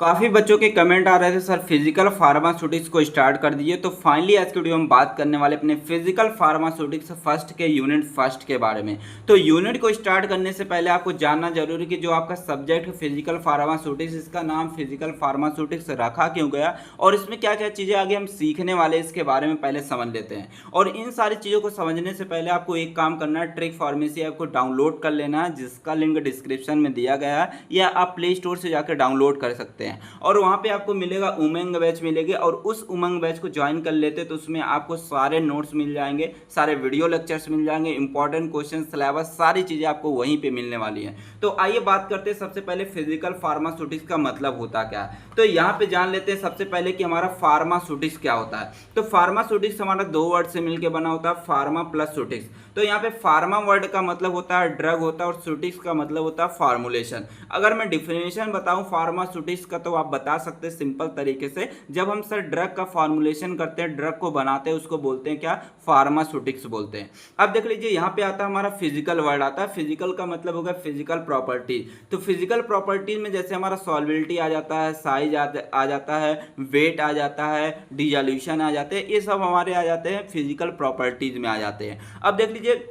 काफ़ी बच्चों के कमेंट आ रहे थे सर फिजिकल फार्मास्यूटिक्स को स्टार्ट कर दीजिए। तो फाइनली आज की वीडियो हम बात करने वाले अपने फिजिकल फार्मास्यूटिक्स फर्स्ट के यूनिट फर्स्ट के बारे में। तो यूनिट को स्टार्ट करने से पहले आपको जानना जरूरी कि जो आपका सब्जेक्ट है फिजिकल फार्मास्यूटिक्स, इसका नाम फिजिकल फार्मास्यूटिक्स रखा क्यों गया और इसमें क्या क्या चीज़ें आगे हम सीखने वाले इसके बारे में पहले समझ लेते हैं। और इन सारी चीज़ों को समझने से पहले आपको एक काम करना है, ट्रिक फार्मेसी ऐप को डाउनलोड कर लेना है जिसका लिंक डिस्क्रिप्शन में दिया गया है या आप प्ले स्टोर से जाकर डाउनलोड कर सकते हैं। और वहाँ पे आपको मिलेगा उमंग बैच मिलेगी और उस उमंग बैच को ज्वाइन कर लेते तो उसमें आपको सारे नोट्स मिल जाएंगे, सारे वीडियो लेक्चर्स मिल जाएंगे, इंपॉर्टेंट क्वेश्चन, सिलेबस, सारी चीज़ें आपको वहीं पे मिलने वाली हैं। तो आइए बात करते हैं सबसे पहले फिजिकल फार्मास्यूटिक्स का मतलब होता क्या है। तो यहाँ पे जान लेते हैं सबसे पहले कि हमारा फार्मास्यूटिक्स क्या होता है। तो फार्मास्यूटिक्स हमारा दो वर्ड से मिलकर बना होता है, फार्मा प्लस सूटिक्स। तो यहाँ पे फार्मा वर्ड का मतलब होता है ड्रग होता है और सूटिक्स का मतलब होता है फार्मूलेशन। अगर मैं डिफिनेशन बताऊं फार्मास्यूटिक्स का तो आप बता सकते हैं सिंपल तरीके से, जब हम सर ड्रग का फार्मूलेशन करते हैं, ड्रग को बनाते हैं, उसको बोलते हैं क्या, फार्मास्यूटिक्स बोलते हैं। अब देख लीजिए यहाँ पे आता है हमारा फिजिकल वर्ड आता है। फिजिकल का मतलब होगा फिजिकल प्रॉपर्टीज। तो फिजिकल प्रॉपर्टीज में जैसे हमारा सॉल्बिलिटी आ जाता है, साइज आ जाता है, वेट आ जाता है, डिजोल्यूशन आ जाते हैं, ये सब हमारे आ जाते हैं फिजिकल प्रॉपर्टीज में आ जाते हैं। अब देख लीजिए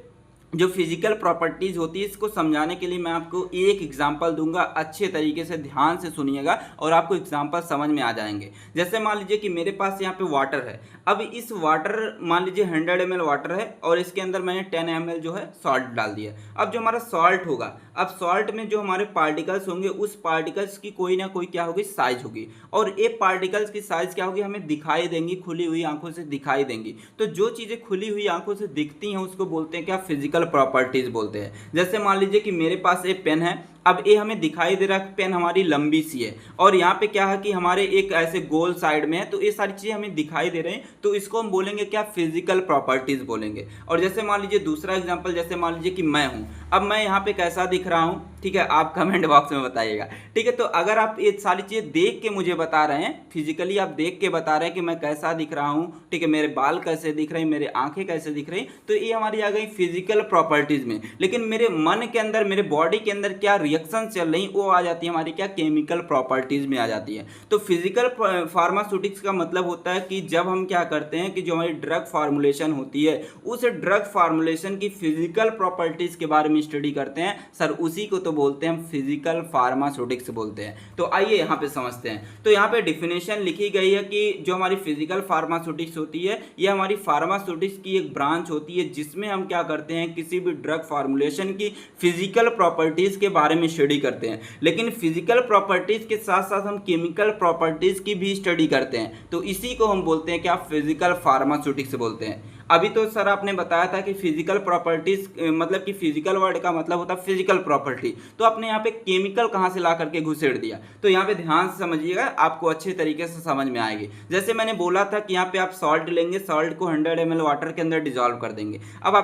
जो फिजिकल प्रॉपर्टीज होती है इसको समझाने के लिए मैं आपको एक एग्जांपल दूंगा, अच्छे तरीके से ध्यान से सुनिएगा और आपको एग्जांपल समझ में आ जाएंगे। जैसे मान लीजिए कि मेरे पास यहाँ पे वाटर है। अब इस वाटर मान लीजिए 100 ml वाटर है और इसके अंदर मैंने 10 ml जो है सॉल्ट डाल दिया। अब जो हमारा सॉल्ट होगा, अब सॉल्ट में जो हमारे पार्टिकल्स होंगे उस पार्टिकल्स की कोई ना कोई क्या होगी, साइज होगी। और ये पार्टिकल्स की साइज क्या होगी, हमें दिखाई देंगी, खुली हुई आंखों से दिखाई देंगी। तो जो चीज़ें खुली हुई आंखों से दिखती हैं उसको बोलते हैं क्या, फिजिकल प्रॉपर्टीज बोलते हैं। जैसे मान लीजिए कि मेरे पास एक पेन है। अब ये हमें दिखाई दे रहा है पेन हमारी लंबी सी है और यहाँ पे क्या है कि हमारे एक ऐसे गोल साइड में है, तो ये सारी चीजें हमें दिखाई दे रहे हैं, तो इसको हम बोलेंगे क्या, फिजिकल प्रॉपर्टीज बोलेंगे। और जैसे मान लीजिए दूसरा एग्जांपल, जैसे मान लीजिए कि मैं हूँ। अब मैं यहाँ पे कैसा दिख रहा हूँ, ठीक है, आप कमेंट बॉक्स में बताइएगा। ठीक है, तो अगर आप ये सारी चीजें देख के मुझे बता रहे हैं, फिजिकली आप देख के बता रहे हैं कि मैं कैसा दिख रहा हूँ, ठीक है, मेरे बाल कैसे दिख रहे हैं, मेरे आंखें कैसे दिख रही, तो ये हमारी आ गई फिजिकल प्रॉपर्टीज में। लेकिन मेरे मन के अंदर, मेरे बॉडी के अंदर क्या रिएक्शन चल रही वो आ जाती है हमारी क्या, केमिकल प्रॉपर्टीज में आ जाती है। तो फिजिकल फार्मास्यूटिक्स का मतलब होता है कि जब हम क्या करते हैं कि जो हमारी ड्रग फार्मूलेशन होती है उस ड्रग फार्मूलेशन की फिजिकल प्रॉपर्टीज के बारे में स्टडी करते हैं सर, उसी को तो बोलते हैं हम फिजिकल फार्मास्यूटिक्स बोलते हैं। तो आइए यहाँ पे समझते हैं। तो यहाँ पे डिफिनेशन लिखी गई है कि जो हमारी फिजिकल फार्मास्यूटिक्स होती है ये हमारी फार्मास्यूटिक्स की एक ब्रांच होती है जिसमें हम क्या करते हैं, किसी भी ड्रग फार्मूलेशन की फिजिकल प्रॉपर्टीज के बारे में स्टडी करते हैं। लेकिन फिजिकल प्रॉपर्टीज के साथ साथ हम केमिकल प्रॉपर्टीज की भी स्टडी करते हैं। तो इसी को हम बोलते हैं क्या, फिजिकल फार्मास्यूटिक्स बोलते हैं। अभी तो सर आपने बताया था कि फिजिकल प्रॉपर्टीज मतलब कि फिजिकल वर्ड का मतलब होता है फिजिकल प्रॉपर्टी, तो आपने यहाँ पे केमिकल कहाँ से ला करके घुसेड़ दिया। तो यहाँ पे ध्यान से समझिएगा, आपको अच्छे तरीके से समझ में आएगी। जैसे मैंने बोला था कि यहाँ पे आप सॉल्ट लेंगे, सॉल्ट को 100 ml वाटर के अंदर डिजोल्व कर देंगे। अब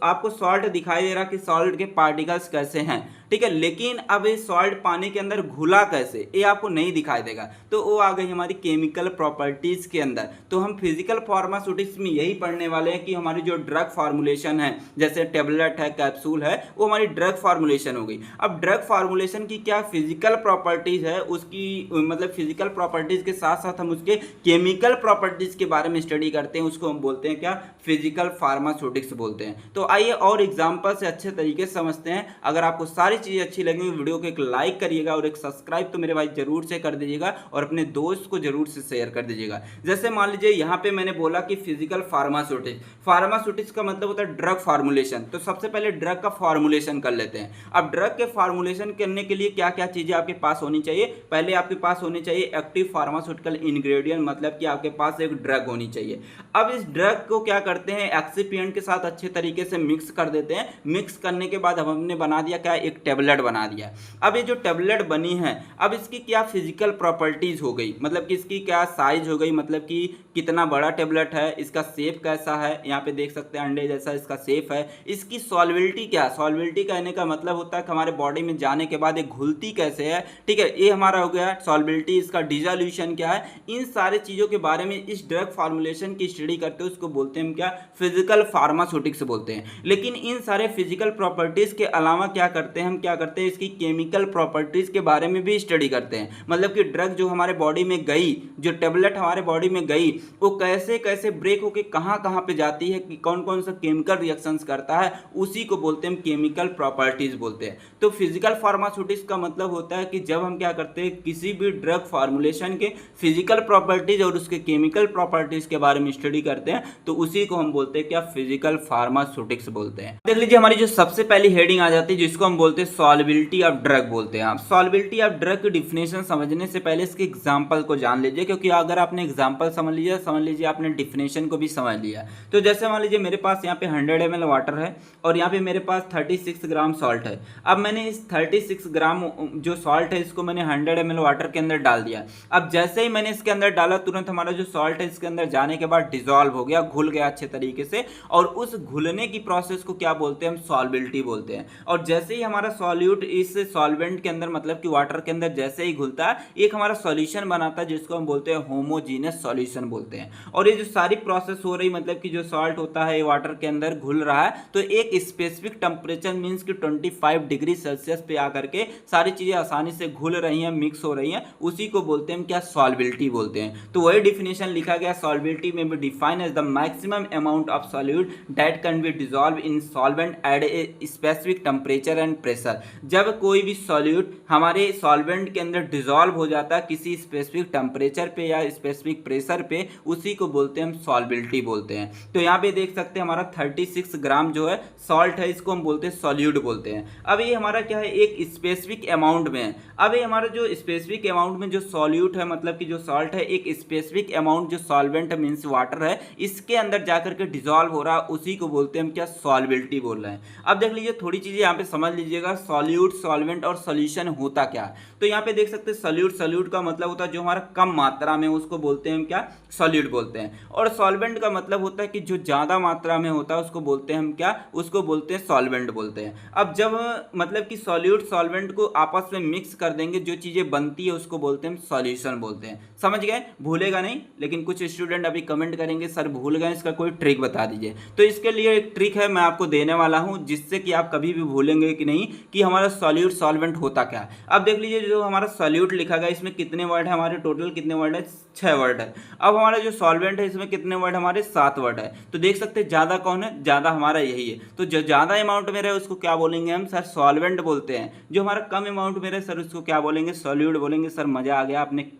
आपको सॉल्ट दिखाई दे रहा कि सॉल्ट के पार्टिकल्स कैसे हैं, ठीक है, लेकिन अब ये सॉल्ट पानी के अंदर घुला कैसे, ये आपको नहीं दिखाई देगा। तो वो आ गई हमारी केमिकल प्रॉपर्टीज के अंदर। तो हम फिजिकल फार्मास्यूटिक्स में यही पढ़ने वाले हैं कि हमारी जो ड्रग फार्मूलेशन है, जैसे टेबलेट है, कैप्सूल है, वो हमारी ड्रग फार्मूलेशन हो गई। अब ड्रग फार्मूलेशन की क्या फिजिकल प्रॉपर्टीज है, उसकी मतलब फिजिकल प्रॉपर्टीज के साथ साथ हम उसके केमिकल प्रॉपर्टीज के बारे में स्टडी करते हैं, उसको हम बोलते हैं क्या, फिजिकल फार्मास्यूटिक्स बोलते हैं। तो आइए और एग्जाम्पल से अच्छे तरीके से समझते हैं। अगर आपको सारी चीजें अच्छी लगेंगी वीडियो को एक लाइक करिएगा और एक सब्सक्राइब तो मेरे भाई जरूर से कर दीजिएगा और अपने दोस्त को जरूर से शेयर कर दीजिएगा। जैसे मान लीजिए यहाँ पे मैंने बोला कि फिजिकल फार्मास्यूटिक्स का मतलब होता है ड्रग फार्मूलेशन। तो सबसे पहले ड्रग का फार्मूलेशन कर लेते हैं। अब ड्रग के फार्मूलेशन करने के लिए क्या क्या चीजें आपके पास होनी चाहिए, पहले आपके पास होनी चाहिए एक्टिव फार्मास्यूटिकल इंग्रेडिएंट, मतलब कि आपके पास एक ड्रग होनी चाहिए। अब इस ड्रग को क्या करते हैं, एक्सिपिएंट के साथ अच्छे तरीके से मिक्स कर देते हैं। मिक्स करने के बाद हमने बना दिया क्या, एक टेबलेट बना दिया। अब ये जो टेबलेट बनी है, अब इसकी क्या फिजिकल प्रॉपर्टीज हो गई, मतलब कि इसकी क्या साइज हो गई, मतलब कि कितना बड़ा टेबलेट है, इसका शेप कैसा है, यहाँ पे देख सकते हैं अंडे जैसा इसका शेप है। इसकी सॉल्बिलिटी क्या, सॉल्बिलिटी कहने का मतलब होता है कि हमारे बॉडी में जाने के बाद एक घुलती कैसे है, ठीक है, ये हमारा हो गया सॉल्बिलिटी। इसका डिजोल्यूशन क्या है, इन सारे चीजों के बारे में इस ड्रग फार्मूलेशन की स्टडी करते हैं, उसको बोलते हैं क्या, फिजिकल फार्मास्यूटिक्स बोलते हैं। लेकिन इन सारे फिजिकल प्रॉपर्टीज के अलावा क्या करते हैं, हम क्या करते हैं, इसकी केमिकल प्रॉपर्टीज़ के बारे में भी स्टडी करते हैं। मतलब कि ड्रग जो हमारे बॉडी में गई, जो टेबलेट हमारे बॉडी में गई, वो कैसे कैसे ब्रेक होके कहाँ कहाँ पे जाती है, कि कौन कौन सा केमिकल रिएक्शंस करता है, उसी को बोलते हैं केमिकल प्रॉपर्टीज़ बोलते हैं। तो फिजिकल फार्मास्यूटिक्स का मतलब होता है कि जब हम क्या करते हैं, किसी भी ड्रग फार्मूलेशन के फिजिकल प्रॉपर्टीज़ और उसके केमिकल प्रॉपर्टीज़ के बारे में स्टडी करते हैं, तो उसी को हम बोलते हैं क्या, फिजिकल फार्मास्यूटिक्स बोलते हैं। देख लीजिए हमारी जो सबसे पहली हेडिंग आ जाती है, जिसको हम बोलते हैं सॉल्युबिलिटी ऑफ ड्रग बोलते हैं। आप सॉल्युबिलिटी ऑफ ड्रग की डिफिनेशन समझने से पहले इसके एग्जांपल को जान लीजिए, क्योंकि अगर आपने एग्जांपल समझ लीजिए आपने डिफिनेशन को भी समझ लिया। तो जैसे मान लीजिए मेरे पास यहाँ पे 100 ml वाटर है और यहाँ पे मेरे पास 36 ग्राम सॉल्ट है। अब मैंने इस 36 ग्राम जो सॉल्ट है इसको मैंने 100 ml वाटर के अंदर डाल दिया। अब जैसे ही मैंने इसके अंदर डाला, तुरंत हमारा जो सॉल्ट है इसके अंदर जाने के बाद डिजॉल्व हो गया, घुल गया अच्छे तरीके से, और उस घुलने की प्रोसेस को क्या बोलते हैं, हम सॉल्युबिलिटी बोलते हैं। और जैसे ही हमारा सॉल्यूट इस सॉल्वेंट के अंदर, मतलब कि वाटर के अंदर जैसे ही घुलता है, एक हमारा सॉल्यूशन बनाता है जिसको हम बोलते हैं होमोजीनियस सॉल्यूशन बोलते हैं। और ये जो सारी प्रोसेस हो रही, मतलब कि जो सॉल्ट होता है वाटर के अंदर घुल रहा है, तो एक स्पेसिफिक टेम्परेचर मींस कि 25 डिग्री सेल्सियस पे आकर के सारी चीजें आसानी से घुल रही हैं, मिक्स हो रही हैं, उसी को बोलते हैं क्या, सॉल्युबिलिटी बोलते हैं। तो वही डिफिनेशन लिखा गया, solubility may be defined as the maximum amount of solute that can be dissolve in solvent at a specific temperature and pressure. जब कोई भी सॉल्यूट हमारे सॉल्वेंट के अंदर डिसॉल्व हो जाता है किसी स्पेसिफिक टेम्परेचर पे या स्पेसिफिक प्रेशर पे, उसी को बोलते हैं हम सॉल्युबिलिटी बोलते हैं। तो यहाँ पे देख सकते हैं हमारा 36 ग्राम जो है सॉल्ट है, इसको हम बोलते हैं सॉल्यूट बोलते हैं। अब ये हमारा क्या है, एक स्पेसिफिक अमाउंट में है। अब ये हमारा जो स्पेसिफिक अमाउंट में जो सॉल्यूट है, मतलब कि जो सॉल्ट है, एक स्पेसिफिक अमाउंट जो सॉल्वेंट मींस वाटर है, इसके अंदर जाकर के डिसॉल्व हो रहा है, उसी को बोलते हैं हम क्या, सॉल्युबिलिटी बोल रहे हैं। अब देख लीजिए थोड़ी चीजें यहाँ पे समझ लीजिएगा, सॉल्यूट, सॉल्वेंट और सॉल्यूशन होता क्या है। तो यहाँ पे देख सकते हैं सॉल्यूट का मतलब होता है जो हमारा कम मात्रा में, उसको बोलते हैं हम क्या, सॉल्यूट बोलते हैं। और सॉल्वेंट का मतलब होता है कि जो ज्यादा मात्रा में होता है, उसको बोलते हैं हम क्या, उसको बोलते हैं सॉल्वेंट बोलते हैं। अब जब मतलब कि सॉल्यूट सॉल्वेंट को आपस में मिक्स कर देंगे, जो चीजें बनती है उसको बोलते हैं हम सॉल्यूशन बोलते हैं। समझ गए, भूलेगा नहीं। लेकिन कुछ स्टूडेंट अभी कमेंट करेंगे सर भूल गए, इसका कोई ट्रिक बता दीजिए। तो इसके लिए एक ट्रिक है, मैं आपको देने वाला हूं, जिससे कि आप कभी भी भूलेंगे कि नहीं कि हमारा सॉल्यूट सॉल्वेंट होता क्या है। अब देख लीजिए जो हमारा सॉल्यूट लिखा गया, इसमें कितने वर्ड है हमारे, टोटल कितने वर्ड है, 6 वर्ड है। अब हमारा जो सॉल्वेंट है इसमें कितने वर्ड हमारे, 7 वर्ड है। तो देख सकते हैं ज्यादा कौन है, ज्यादा हमारा यही है। तो जो ज्यादा अमाउंट में रहे उसको क्या बोलेंगे हम, सर सॉल्वेंट बोलते हैं। जो हमारा कम अमाउंट में रहे सर उसको क्या बोलेंगे, सॉल्यूट बोलेंगे। सर मजा आ गया, आपने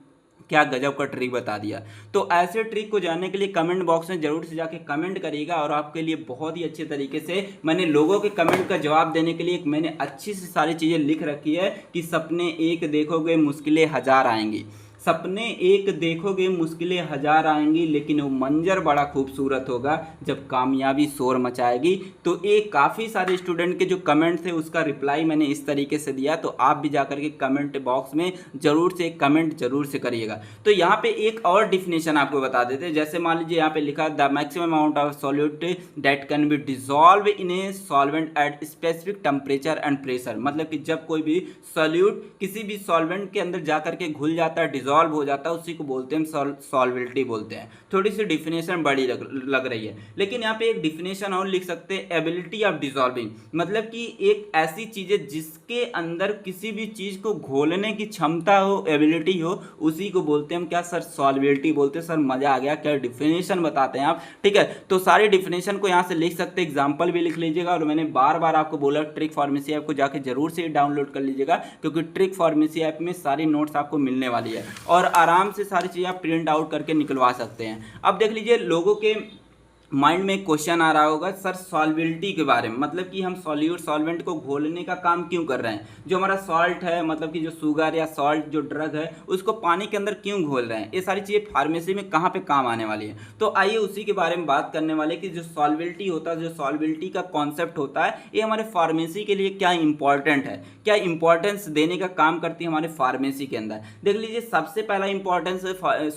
क्या गजब का ट्रिक बता दिया। तो ऐसे ट्रिक को जानने के लिए कमेंट बॉक्स में जरूर से जाके कमेंट करिएगा, और आपके लिए बहुत ही अच्छे तरीके से मैंने लोगों के कमेंट का जवाब देने के लिए मैंने अच्छी से सारी चीज़ें लिख रखी है कि सपने एक देखोगे मुश्किलें 1000 आएंगी। सपने एक देखोगे मुश्किलें 1000 आएंगी, लेकिन वो मंजर बड़ा खूबसूरत होगा जब कामयाबी शोर मचाएगी। तो एक काफ़ी सारे स्टूडेंट के जो कमेंट थे उसका रिप्लाई मैंने इस तरीके से दिया, तो आप भी जाकर के कमेंट बॉक्स में जरूर से एक कमेंट जरूर से करिएगा। तो यहाँ पे एक और डिफिनेशन आपको बता देते हैं। जैसे मान लीजिए यहाँ पे लिखा the maximum amount of solute that can be dissolve in a solvent at specific temperature and pressure. मतलब कि जब कोई भी सॉल्यूट किसी भी सॉल्वेंट के अंदर जाकर के घुल जाता है, डिसॉल्व हो जाता है, उसी को बोलते हैं हम सॉल्युबिलिटी बोलते हैं। थोड़ी सी डिफिनेशन बड़ी लग रही है, लेकिन यहाँ पे एक डिफिनेशन और लिख सकते हैं, एबिलिटी ऑफ डिसॉल्विंग। मतलब कि एक ऐसी चीज है जिसके अंदर किसी भी चीज को घोलने की क्षमता हो, एबिलिटी हो, उसी को बोलते हैं हम क्या, सर सॉल्युबिलिटी बोलते हैं। सर मजा आ गया, क्या डिफिनेशन बताते हैं आप। ठीक है, तो सारी डिफिनेशन को यहाँ से लिख सकते हैं, एग्जाम्पल भी लिख लीजिएगा। और मैंने बार बार आपको बोला ट्रिक फार्मेसी ऐप को जाके जरूर से डाउनलोड कर लीजिएगा, क्योंकि ट्रिक फार्मेसी ऐप में सारी नोट्स आपको मिलने वाली है और आराम से सारी चीज़ें आप प्रिंट आउट करके निकलवा सकते हैं। अब देख लीजिए लोगों के माइंड में क्वेश्चन आ रहा होगा सर सॉल्युबिलिटी के बारे में, मतलब कि हम सॉल्यूट सॉल्वेंट को घोलने का काम क्यों कर रहे हैं। जो हमारा सॉल्ट है, मतलब कि जो शुगर या सॉल्ट जो ड्रग है, उसको पानी के अंदर क्यों घोल रहे हैं। ये सारी चीज़ें फार्मेसी में कहाँ पे काम आने वाली है। तो आइए उसी के बारे में बात करने वाले कि जो सॉल्युबिलिटी होता है, जो सॉल्युबिलिटी का कॉन्सेप्ट होता है, ये हमारे फार्मेसी के लिए क्या इंपॉर्टेंट है, क्या इंपॉर्टेंस देने का काम करती है हमारे फार्मेसी के अंदर। देख लीजिए सबसे पहला इंपॉर्टेंस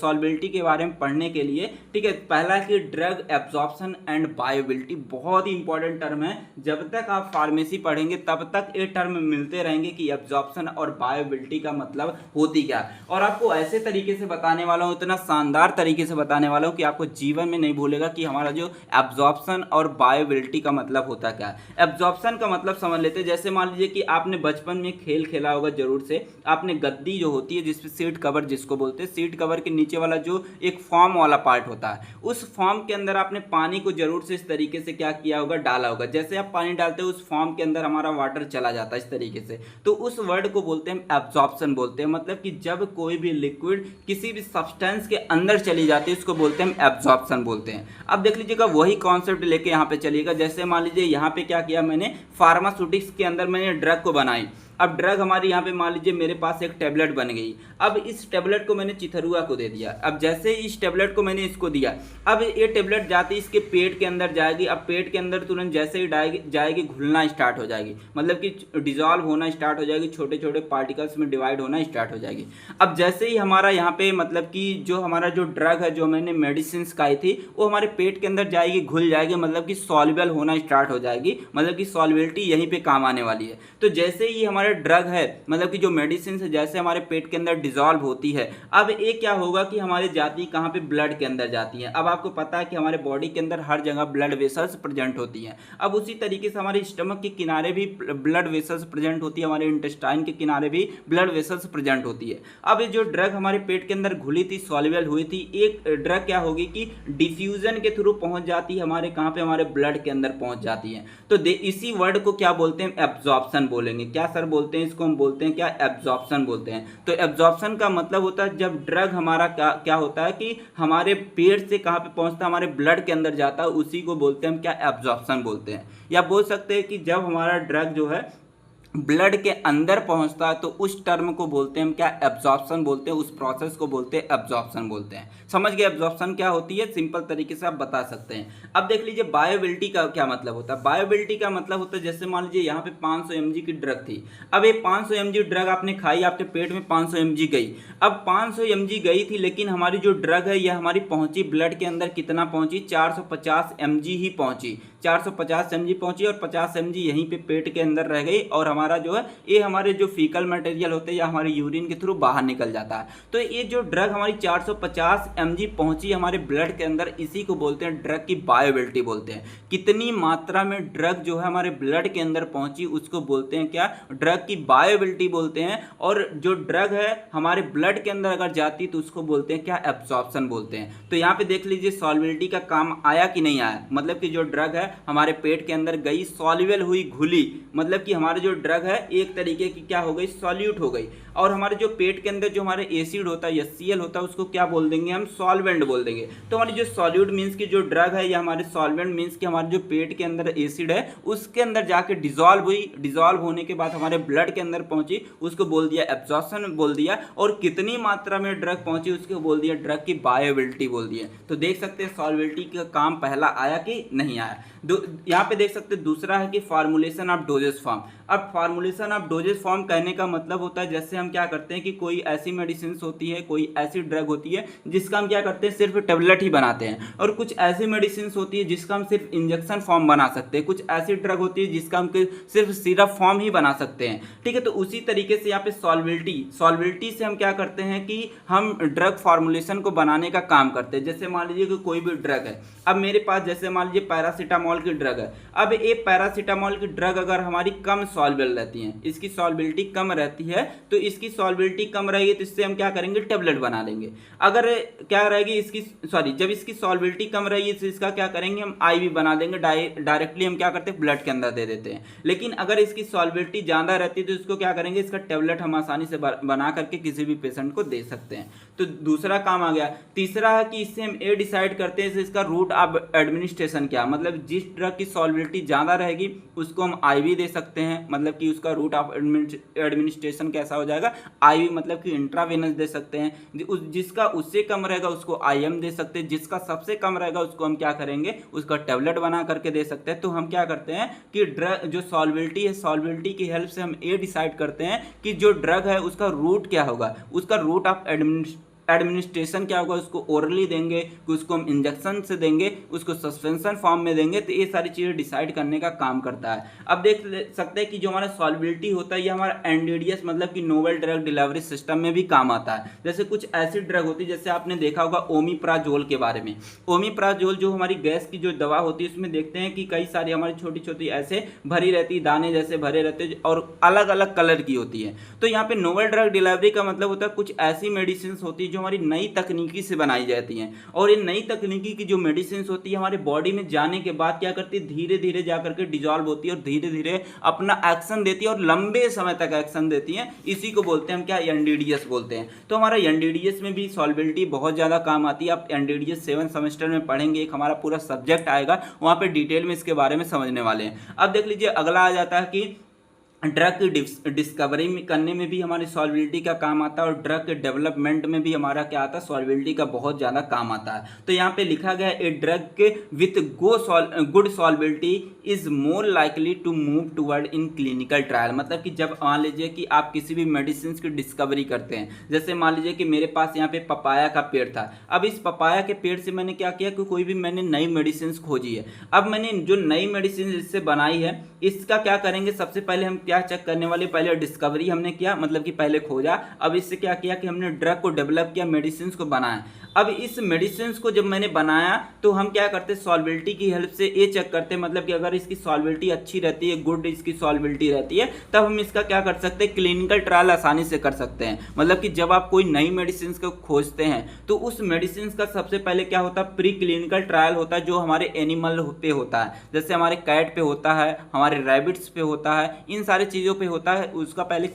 सॉल्युबिलिटी के बारे में पढ़ने के लिए, ठीक है, पहला कि ड्रग एब्जॉर्ब एब्जॉर्प्शन एंड बायोबिलिटी बहुत ही इंपॉर्टेंट टर्म है। जब तक आप फार्मेसी पढ़ेंगे तब तक ये टर्म मिलते रहेंगे कि एब्जॉर्प्शन और बायोबिलिटी का मतलब होती क्या है। और आपको ऐसे तरीके से बताने वाला हूँ, इतना शानदार तरीके से बताने वाला हूँ कि आपको जीवन में नहीं भूलेगा कि हमारा जो एब्जॉर्प्शन और बायोबिलिटी का मतलब होता क्या है। एब्जॉर्प्शन का मतलब समझ लेते हैं, जैसे मान लीजिए कि आपने बचपन में खेल खेला होगा जरूर से, आपने गद्दी जो होती है जिसपे सीट कवर जिसको बोलते हैं, सीट कवर के नीचे वाला जो एक फॉर्म वाला पार्ट होता है, उस फॉर्म के अंदर आपने पानी को जरूर से इस तरीके से क्या किया होगा, डाला होगा। जैसे आप पानी डालते हो उस फॉर्म के अंदर हमारा वाटर चला जाता है इस तरीके से, तो उस वर्ड को बोलते हैं एब्जॉर्प्शन बोलते हैं। मतलब कि जब कोई भी लिक्विड किसी भी सब्सटेंस के अंदर चली जाती है उसको बोलते हैं एब्जॉर्प्शन बोलते हैं। अब देख लीजिएगा वही कॉन्सेप्ट लेके यहाँ पे चलिएगा। जैसे मान लीजिए यहाँ पे क्या किया मैंने, फार्मास्यूटिक्स के अंदर मैंने ड्रग को बनाई। अब ड्रग हमारी यहाँ पे मान लीजिए मेरे पास एक टेबलेट बन गई। अब इस टेबलेट को मैंने चिथरुआ को दे दिया। अब जैसे इस टेबलेट को मैंने इसको दिया, अब ये टेबलेट जाती इसके पेट के अंदर जाएगी। अब पेट के अंदर तुरंत जैसे ही जाएगी घुलना स्टार्ट हो जाएगी, मतलब कि डिजॉल्व होना स्टार्ट हो जाएगी, छोटे छोटे पार्टिकल्स में डिवाइड होना स्टार्ट हो जाएगी। अब जैसे ही हमारा यहाँ पे मतलब कि जो हमारा जो ड्रग है, जो मैंने मेडिसिन खाई थी, वो हमारे पेट के अंदर जाएगी, घुल जाएगी, मतलब कि सॉल्युबल होना स्टार्ट हो जाएगी, मतलब कि सॉल्युबिलिटी यहीं पे काम आने वाली है। तो जैसे ही हमारे ड्रग है, मतलब कि जो मेडिसिन है, जैसे हमारे पेट के अंदर डिसॉल्व होती है, अब ये क्या होगा कि हमारी जाती कहाँ पे, ब्लड के अंदर जाती है। अब आपको पता है कि हमारे बॉडी के अंदर हर जगह ब्लड वेसल्स प्रेजेंट होती हैं। अब उसी तरीके से हमारे स्टमक के किनारे भी ब्लड वेसल्स प्रेजेंट होती है, हमारे इंटेस्टाइन के किनारे भी ब्लड वेसल्स प्रेजेंट होती है। अब ये जो ड्रग हमारे पेट के अंदर घुली थी, सॉल्युबल हुई थी, एक ड्रग क्या होगी कि डिफ्यूजन के थ्रू पहुंच जाती है हमारे कहाँ पे, हमारे ब्लड के अंदर पहुंच जाती है। तो इसी वर्ड को क्या बोलते हैं, एब्जॉर्प्शन बोलेंगे। क्या सर बोलते हैं इसको, हम बोलते हैं क्या, एब्जॉर्प्शन बोलते हैं। तो एब्जॉर्प्शन का मतलब होता है जब ड्रग हमारा क्या होता है कि हमारे पेट से कहाँ पे पहुंचता है, हमारे ब्लड के अंदर जाता है, उसी को बोलते हैं हम क्या, एब्जॉर्प्शन बोलते हैं। या बोल सकते हैं कि जब हमारा ड्रग जो है ब्लड के अंदर पहुंचता है तो उस टर्म को बोलते हैं हम क्या, एब्जॉर्प्शन बोलते हैं। उस प्रोसेस को बोलते हैं एब्जॉर्प्शन बोलते हैं। समझ गए एब्जॉर्प्शन क्या होती है, सिंपल तरीके से आप बता सकते हैं। अब देख लीजिए बायोबिलिटी का क्या मतलब होता है। बायोबिलिटी का मतलब होता है, जैसे मान लीजिए यहाँ पे 500 mg की ड्रग थी। अब ये 500 mg ड्रग आपने खाई, आपके पेट में 500 mg गई। अब 500 mg गई थी, लेकिन हमारी जो ड्रग है यह हमारी पहुंची ब्लड के अंदर कितना पहुंची, 450 mg ही पहुंची, 450 mg पहुंची, और 50 mg यहीं पे पेट के अंदर रह गई, और हमारा जो है ये हमारे जो फीकल मटेरियल होते हैं या हमारे यूरिन के थ्रू बाहर निकल जाता है। तो ये जो ड्रग हमारी 450 mg पहुंची हमारे ब्लड के अंदर, इसी को बोलते हैं ड्रग की बायोबिलिटी बोलते हैं। कितनी मात्रा में ड्रग जो है हमारे ब्लड के अंदर पहुंची उसको बोलते हैं क्या, ड्रग की बायोबिलिटी बोलते हैं। और जो ड्रग है हमारे ब्लड के अंदर अगर जाती तो उसको बोलते हैं क्या, एब्जॉर्प्शन बोलते हैं। तो यहाँ पे देख लीजिए सॉल्युबिलिटी का काम आया कि नहीं आया, मतलब कि जो ड्रग है हमारे पेट के अंदर गई, सॉल्युबल हुई, घुली, मतलब कि हमारे जो ड्रग है एक तरीके की क्या हो गई, सॉल्यूट हो गई। और हमारे जो पेट के अंदर जो हमारे एसिड होता है, HCl होता है, उसको क्या बोल देंगे हम, सॉल्वेंट बोल देंगे। तो हमारी जो सॉल्यूट मीन्स की जो ड्रग है, या हमारे सॉल्वेंट मीन्स कि हमारे जो पेट के अंदर एसिड है उसके अंदर जाके डिजॉल्व हुई, डिजॉल्व होने के बाद हमारे ब्लड के अंदर पहुंची, उसको बोल दिया एब्जॉर्प्शन बोल दिया। और कितनी मात्रा में ड्रग पहुंची उसको बोल दिया ड्रग की बायोबिलिटी बोल दिया। तो देख सकते हैं सॉल्युबिलिटी का काम पहला आया कि नहीं आया। यहाँ पे देख सकते हैं दूसरा है कि फार्मूलेशन ऑफ डोजेस फॉर्म। अब फार्मूलेशन ऑफ डोजेस फॉर्म कहने का मतलब होता है, जैसे हम क्या करते हैं कि कोई ऐसी मेडिसिन होती है, कोई ऐसी ड्रग होती है जिसका हम क्या करते हैं, सिर्फ टेबलेट ही बनाते हैं। और कुछ ऐसी मेडिसिन होती है जिसका हम सिर्फ इंजेक्शन फॉर्म बना सकते हैं। कुछ ऐसी ड्रग होती है जिसका हम सिर्फ सिरप फॉर्म ही बना सकते हैं। ठीक है, तो उसी तरीके से यहाँ पे सॉल्युबिलिटी से हम क्या करते हैं कि हम ड्रग फार्मूलेशन को बनाने का काम करते हैं। जैसे मान लीजिए कि कोई भी ड्रग है, अब मेरे पास जैसे मान लीजिए पैरासीटामोल की ड्रग है। अब ये पैरासीटामोल की ड्रग अगर हमारी कम सॉल्युबल रहती है, इसकी सॉल्युबिलिटी कम रहती है, तो इसकी सॉल्युबिलिटी कम रहेगी तो इससे हम क्या करेंगे, टेबलेट बना लेंगे। अगर क्या रहेगी इसकी, जब इसकी सॉल्युबिलिटी कम रहेगी तो इसका क्या करेंगे, हम IV बना देंगे, डायरेक्टली हम क्या करते हैं, ब्लड के अंदर दे देते हैं। लेकिन अगर इसकी सॉल्युबिलिटी ज़्यादा रहती है तो इसको क्या करेंगे, इसका टेबलेट हम आसानी से बना करके किसी भी पेशेंट को दे सकते हैं। तो दूसरा काम आ गया। तीसरा है कि इससे हम ये डिसाइड करते हैं इसका रूट ऑफ एडमिनिस्ट्रेशन क्या, मतलब जिस ड्रग की सॉल्युबिलिटी ज़्यादा रहेगी उसको हम IV दे सकते हैं, मतलब कि उसका रूट ऑफ एडमिनिस्ट्रेशन कैसा हो जाएगा, IV, मतलब कि इंट्रावेनस दे सकते हैं। जिसका उससे कम रहेगा उसको IM दे सकते हैं। जिसका सबसे कम रहेगा उसको हम क्या करेंगे, उसका टेबलेट बना करके दे सकते हैं। तो हम क्या करते हैं कि ड्रग जो सॉल्युबिलिटी है, सॉल्युबिलिटी की हेल्प से हम ये डिसाइड करते हैं कि जो ड्रग है उसका रूट क्या होगा, उसका रूट ऑफ एडमिनिस्ट्रेशन क्या होगा, उसको ओरली देंगे कि उसको हम इंजेक्शन से देंगे, उसको सस्पेंशन फॉर्म में देंगे, तो ये सारी चीज़ें डिसाइड करने का काम करता है। अब देख सकते हैं कि जो हमारा सॉल्बिलिटी होता है ये हमारा एनडीडीएस मतलब कि नोवेल ड्रग डिलीवरी सिस्टम में भी काम आता है। जैसे कुछ ऐसी ड्रग होती है, जैसे आपने देखा होगा ओमिप्राजोल के बारे में। ओमिप्राजोल जो हमारी गैस की जो दवा होती है उसमें देखते हैं कि कई सारी हमारी छोटी छोटी ऐसे भरी रहती, दाने जैसे भरे रहते हैं और अलग अलग कलर की होती है। तो यहाँ पे नोवेल ड्रग डिलीवरी का मतलब होता है कुछ ऐसी मेडिसिन होती है जो हमारी नई तकनीकी से बनाई जाती हैं, और ये नई तकनीकी की जो मेडिसिन होती है हमारे बॉडी में जाने के बाद क्या करती है, धीरे धीरे जाकर के डिजॉल्व होती है और धीरे धीरे अपना एक्शन देती है और लंबे समय तक एक्शन देती है। इसी को बोलते हैं हम क्या, एनडीडीएस बोलते हैं। तो हमारा एनडीडीएस में भी सॉल्बिलिटी बहुत ज़्यादा काम आती है। आप एनडीडीएस 7 सेमेस्टर में पढ़ेंगे, एक हमारा पूरा सब्जेक्ट आएगा, वहाँ पे डिटेल में इसके बारे में समझने वाले हैं। अब देख लीजिए अगला आ जाता है कि ड्रग की डिस्कवरी करने में भी हमारी सॉल्बिलिटी का काम आता है, और ड्रग के डेवलपमेंट में भी हमारा क्या आता है, सॉल्बिलिटी का बहुत ज़्यादा काम आता है। तो यहाँ पे लिखा गया है, a drug with good solubility is more likely to move toward in clinical trial. मतलब कि जब मान लीजिए कि आप किसी भी मेडिसिन की डिस्कवरी करते हैं, जैसे मान लीजिए कि मेरे पास यहाँ पे पपाया का पेड़ था। अब इस पपाया के पेड़ से मैंने क्या किया कि कोई भी मैंने नई मेडिसिन खोजी है। अब मैंने जो नई मेडिसिन इससे बनाई है, इसका क्या करेंगे, सबसे पहले हम क्या चेक करने वाले, पहले डिस्कवरी हमने किया, मतलब कि पहले खोजा। अब इससे क्या किया कि हमने ड्रग को डेवलप किया, मेडिसिन को बनाया। अब इस मेडिसिन को जब मैंने बनाया तो हम क्या करते, सॉल्बिलिटी की हेल्प से ये चेक करते, मतलब कि अगर इसकी सॉल्बिलिटी अच्छी रहती है, गुड इसकी सॉल्बिलिटी रहती है, तब हम इसका क्या कर सकते हैं, क्लिनिकल ट्रायल आसानी से कर सकते हैं। मतलब कि जब आप कोई नई मेडिसिन को खोजते हैं तो उस मेडिसिन का सबसे पहले क्या होता है, प्री क्लिनिकल ट्रायल होता है, जो हमारे एनिमल पे होता है, जैसे हमारे कैट पे होता है, हमारे रैबिट्स पे होता है, इन सारी चीज़ों पे होता है। उसका पहले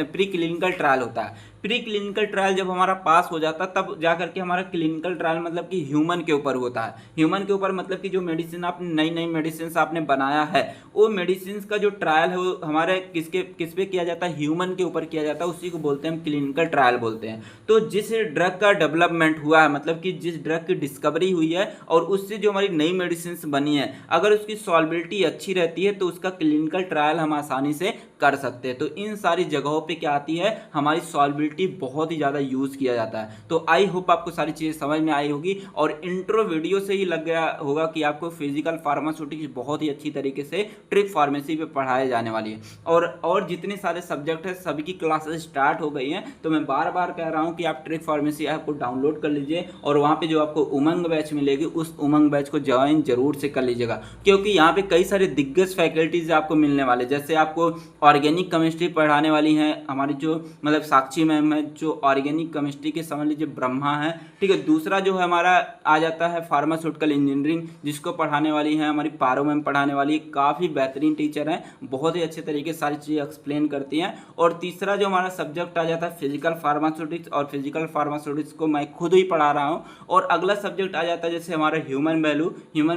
प्री क्लिनिकल ट्रायल होता है। प्री क्लिनिकल ट्रायल जब हमारा पास हो जाता है तब जाकर के हमारा क्लिनिकल ट्रायल मतलब कि ह्यूमन के ऊपर होता है। ह्यूमन के ऊपर मतलब कि जो मेडिसिन आपने नई मेडिसिन आपने बनाया है, वो मेडिसिन का जो ट्रायल है वो हमारे किस पे किया जाता है, ह्यूमन के ऊपर किया जाता है। उसी को बोलते हैं हम क्लिनिकल ट्रायल बोलते हैं। तो जिस ड्रग का डेवलपमेंट हुआ है, मतलब कि जिस ड्रग की डिस्कवरी हुई है और उससे जो हमारी नई मेडिसिन बनी है, अगर उसकी सॉल्बिलिटी अच्छी रहती है तो उसका क्लिनिकल ट्रायल हम आसानी से कर सकते हैं। तो इन सारी जगहों पे क्या आती है, हमारी सॉल्बिलिटी बहुत ही ज़्यादा यूज़ किया जाता है। तो आई होप आपको सारी चीज़ें समझ में आई होगी, और इंट्रो वीडियो से ही लग गया होगा कि आपको फिजिकल फार्मास्यूटिक्स बहुत ही अच्छी तरीके से ट्रिक फार्मेसी पे पढ़ाए जाने वाली है। और जितने सारे सब्जेक्ट है सभी की क्लासेस स्टार्ट हो गई हैं। तो मैं बार बार कह रहा हूँ कि आप ट्रिक फार्मेसी ऐप को डाउनलोड कर लीजिए, और वहाँ पे जो आपको उमंग बैच मिलेगी उस उमंग बैच को ज्वाइन जरूर से कर लीजिएगा, क्योंकि यहाँ पे कई सारे दिग्गज फैकल्टीज आपको मिलने वाले। जैसे आपको ऑर्गेनिक केमिस्ट्री पढ़ाने वाली हैं हमारी जो मतलब साक्षी मैम है, जो ऑर्गेनिक केमिस्ट्री के समझ लीजिए ब्रह्मा है, ठीक है। दूसरा जो है हमारा आ जाता है फार्मास्यूटिकल इंजीनियरिंग, जिसको पढ़ाने वाली है हमारी पारो मैम पढ़ाने वाली, काफ़ी बेहतरीन टीचर हैं, बहुत ही अच्छे तरीके से सारी चीज़ें एक्सप्लेन करती हैं। और तीसरा जो हमारा सब्जेक्ट आ जाता है फिजिकल फार्मास्यूटिक्स, और फिजिकल फार्मास्यूटिक्स को मैं खुद ही पढ़ा रहा हूँ। और अगला सब्जेक्ट आ जाता है जैसे हमारा ह्यूमन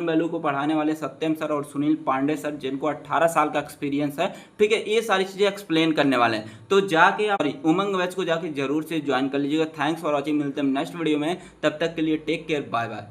वैल्यू को पढ़ाने वाले सत्यम सर और सुनील पांडे सर, जिनको 18 साल का एक्सपीरियंस है, ठीक है। ये सारी चीज़ें एक्सप्लेन करने वाले हैं। तो जाके आप उमंग बैच को जाके जरूर से ज्वाइन कर लीजिएगा। थैंक्स फॉर वॉचिंग, मिलते हैं नेक्स्ट वीडियो में, तब तक के लिए टेक केयर, बाय बाय।